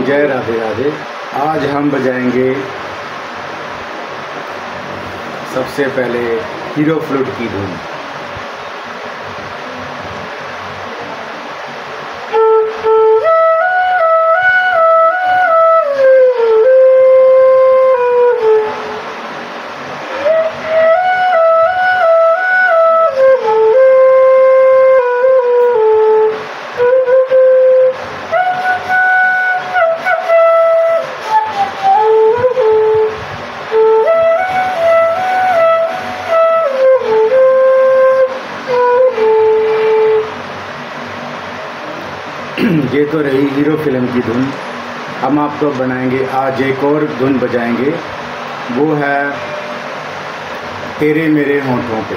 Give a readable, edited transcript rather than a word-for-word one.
जय राधे राधे। आज हम बजाएंगे सबसे पहले हीरो फ्लूट की धुन। ये तो रही हीरो फिल्म की धुन। हम आपको बनाएंगे आज एक और धुन बजाएंगे, वो है तेरे मेरे होंठों पे।